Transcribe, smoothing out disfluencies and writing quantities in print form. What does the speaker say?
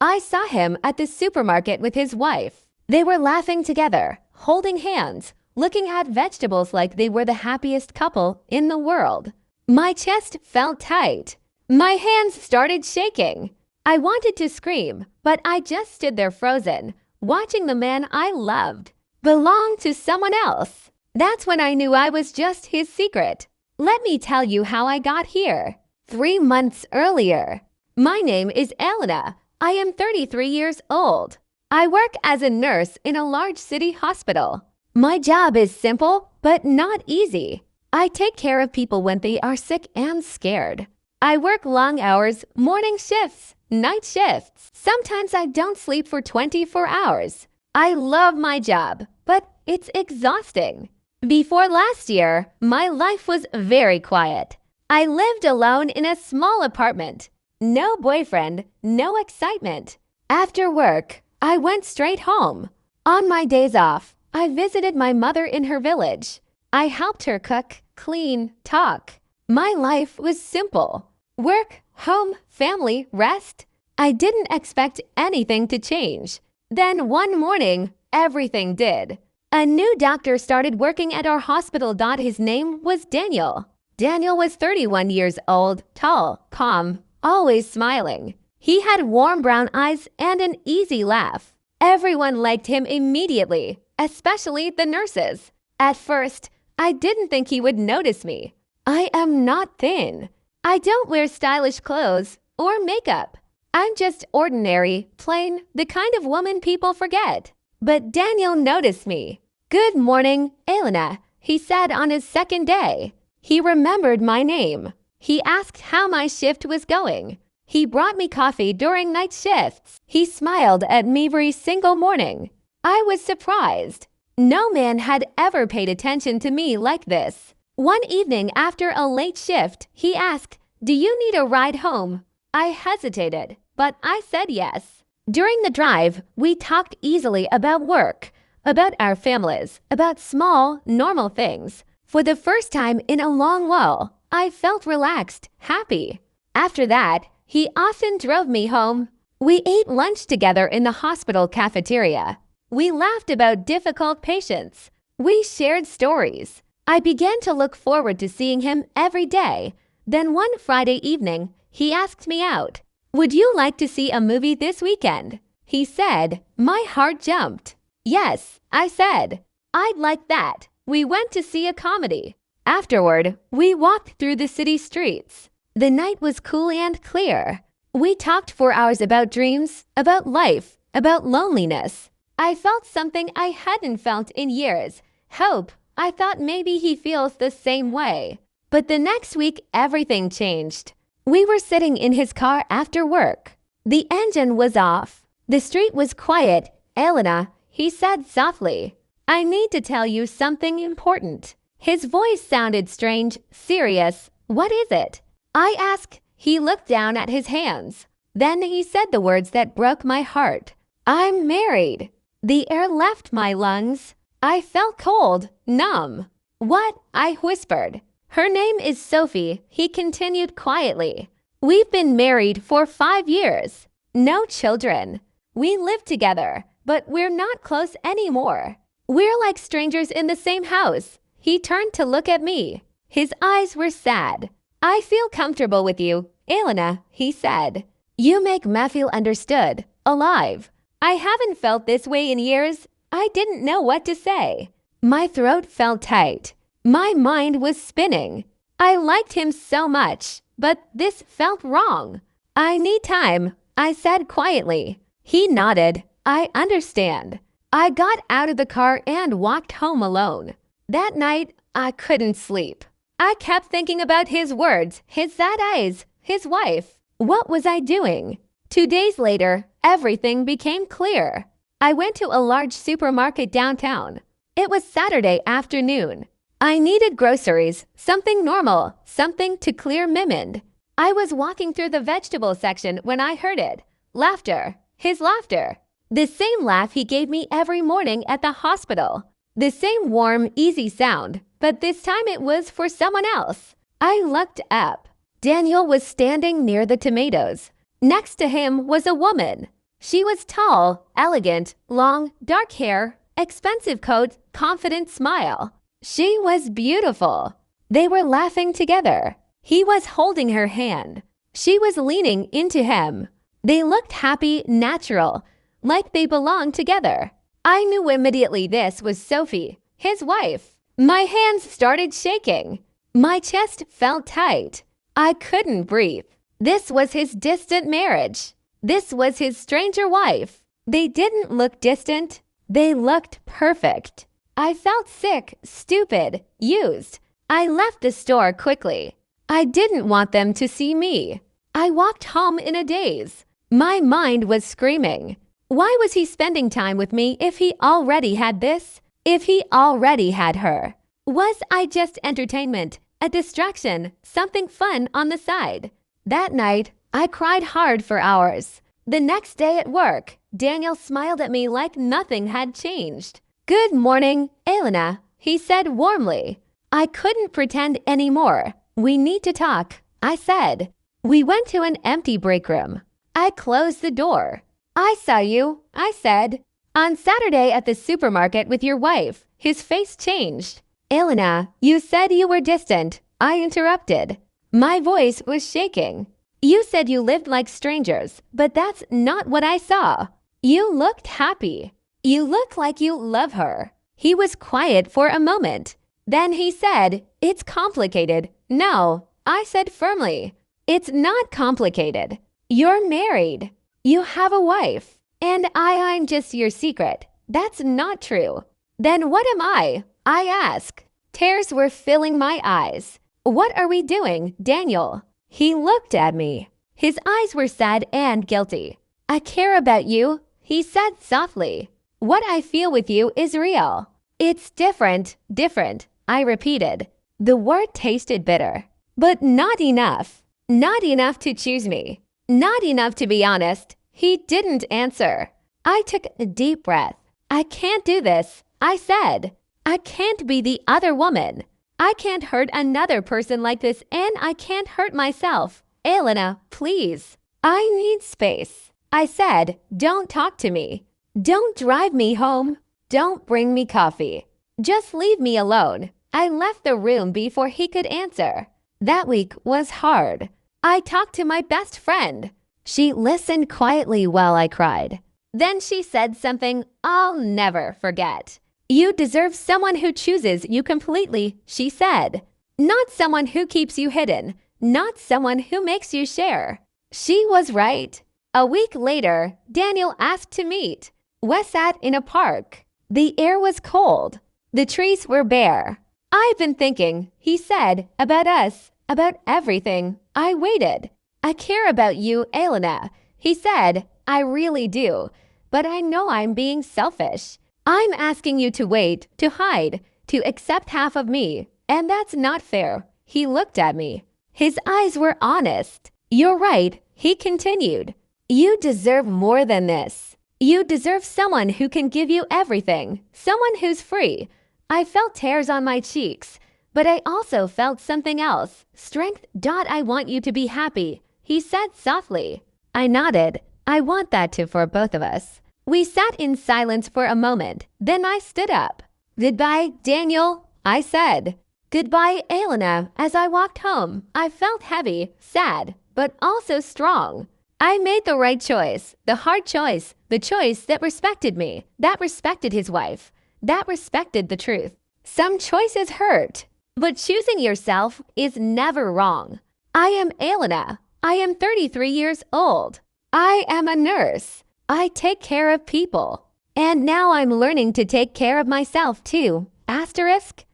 I saw him at the supermarket with his wife. They were laughing together, holding hands, looking at vegetables like they were the happiest couple in the world. My chest felt tight. My hands started shaking. I wanted to scream, but I just stood there frozen, watching the man I loved belong to someone else. That's when I knew I was just his secret. Let me tell you how I got here. 3 months earlier. My name is Elena. I am 33 years old. I work as a nurse in a large city hospital. My job is simple, but not easy. I take care of people when they are sick and scared. I work long hours, morning shifts, night shifts. Sometimes I don't sleep for 24 hours. I love my job, but it's exhausting. Before last year, my life was very quiet. I lived alone in a small apartment. No boyfriend, no excitement. After work, I went straight home. On my days off, I visited my mother in her village. I helped her cook, clean, talk. My life was simple. Work, home, family, rest. I didn't expect anything to change. Then one morning, everything did. A new doctor started working at our hospital. His name was Daniel. Daniel was 31 years old, tall, calm, always smiling. He had warm brown eyes and an easy laugh. Everyone liked him immediately, especially the nurses. At first, I didn't think he would notice me. I am not thin. I don't wear stylish clothes or makeup. I'm just ordinary, plain, the kind of woman people forget. But Daniel noticed me. "Good morning, Elena," he said on his second day. He remembered my name. He asked how my shift was going. He brought me coffee during night shifts. He smiled at me every single morning. I was surprised. No man had ever paid attention to me like this. One evening after a late shift, he asked, "Do you need a ride home?" I hesitated, but I said yes. During the drive, we talked easily about work, about our families, about small, normal things. For the first time in a long while, I felt relaxed, happy. After that, he often drove me home. We ate lunch together in the hospital cafeteria. We laughed about difficult patients. We shared stories. I began to look forward to seeing him every day. Then one Friday evening, he asked me out. "Would you like to see a movie this weekend?" He said. My heart jumped. "Yes," I said. "I'd like that." We went to see a comedy. Afterward, we walked through the city streets. The night was cool and clear. We talked for hours about dreams, about life, about loneliness. I felt something I hadn't felt in years. Hope. I thought maybe he feels the same way. But the next week, everything changed. We were sitting in his car after work. The engine was off. The street was quiet. "Elena," he said softly, "I need to tell you something important." His voice sounded strange, serious. "What is it?" I asked. He looked down at his hands. Then he said the words that broke my heart. "I'm married." The air left my lungs. I felt cold, numb. "What?" I whispered. "Her name is Sophie," he continued quietly. "We've been married for 5 years. No children. We live together, but we're not close anymore. We're like strangers in the same house." He turned to look at me. His eyes were sad. "I feel comfortable with you, Elena," he said. "You make me feel understood, alive." I haven't felt this way in years. I didn't know what to say. My throat felt tight. My mind was spinning. I liked him so much, but this felt wrong. "I need time," I said quietly. He nodded. "I understand." I got out of the car and walked home alone. That night, I couldn't sleep. I kept thinking about his words, his sad eyes, his wife. What was I doing? 2 days later, everything became clear. I went to a large supermarket downtown. It was Saturday afternoon. I needed groceries, something normal, something to clear my mind. I was walking through the vegetable section when I heard it. Laughter. His laughter. The same laugh he gave me every morning at the hospital. The same warm, easy sound, but this time it was for someone else. I looked up. Daniel was standing near the tomatoes. Next to him was a woman. She was tall, elegant, long, dark hair, expensive coat, confident smile. She was beautiful. They were laughing together. He was holding her hand. She was leaning into him. They looked happy, natural, like they belonged together. I knew immediately this was Sophie, his wife. My hands started shaking. My chest felt tight. I couldn't breathe. This was his distant marriage. This was his stranger wife. They didn't look distant. They looked perfect. I felt sick, stupid, used. I left the store quickly. I didn't want them to see me. I walked home in a daze. My mind was screaming. Why was he spending time with me if he already had this? If he already had her? Was I just entertainment, a distraction, something fun on the side? That night, I cried hard for hours. The next day at work, Daniel smiled at me like nothing had changed. "Good morning, Elena," he said warmly. I couldn't pretend anymore. "We need to talk," I said. We went to an empty break room. I closed the door. "I saw you," I said, "on Saturday at the supermarket with your wife." His face changed. "Elena, you said you were distant," I interrupted. My voice was shaking. "You said you lived like strangers, but that's not what I saw. You looked happy. You look like you love her." He was quiet for a moment. Then he said, "It's complicated." "No," I said firmly. "It's not complicated. You're married. You have a wife. And I'm just your secret." "That's not true." "Then what am I?" I asked. Tears were filling my eyes. "What are we doing, Daniel?" He looked at me. His eyes were sad and guilty. "I care about you," he said softly. "What I feel with you is real." "It's different, I repeated. The word tasted bitter. "But not enough. Not enough to choose me. Not enough to be honest." He didn't answer. I took a deep breath. "I can't do this," I said. "I can't be the other woman. I can't hurt another person like this, and I can't hurt myself. Elena, please. I need space." I said, "Don't talk to me. Don't drive me home. Don't bring me coffee. Just leave me alone." I left the room before he could answer. That week was hard. I talked to my best friend. She listened quietly while I cried. Then she said something I'll never forget. "You deserve someone who chooses you completely," she said. "Not someone who keeps you hidden. Not someone who makes you share." She was right. A week later, Daniel asked to meet. We sat in a park. The air was cold. The trees were bare. "I've been thinking," he said, "about us, about everything." I waited. "I care about you, Elena," he said. "I really do. But I know I'm being selfish. I'm asking you to wait, to hide, to accept half of me. And that's not fair." He looked at me. His eyes were honest. "You're right," he continued. "You deserve more than this. You deserve someone who can give you everything, someone who's free." I felt tears on my cheeks, but I also felt something else. "Strength. I want you to be happy," he said softly. I nodded. "I want that too for both of us." We sat in silence for a moment. Then I stood up. "Goodbye, Daniel," I said. "Goodbye, Elena." As I walked home, I felt heavy, sad, but also strong. I made the right choice, the hard choice, the choice that respected me, that respected his wife, that respected the truth. Some choices hurt, but choosing yourself is never wrong. I am Elena. I am 33 years old. I am a nurse. I take care of people. And now I'm learning to take care of myself too. Asterisk.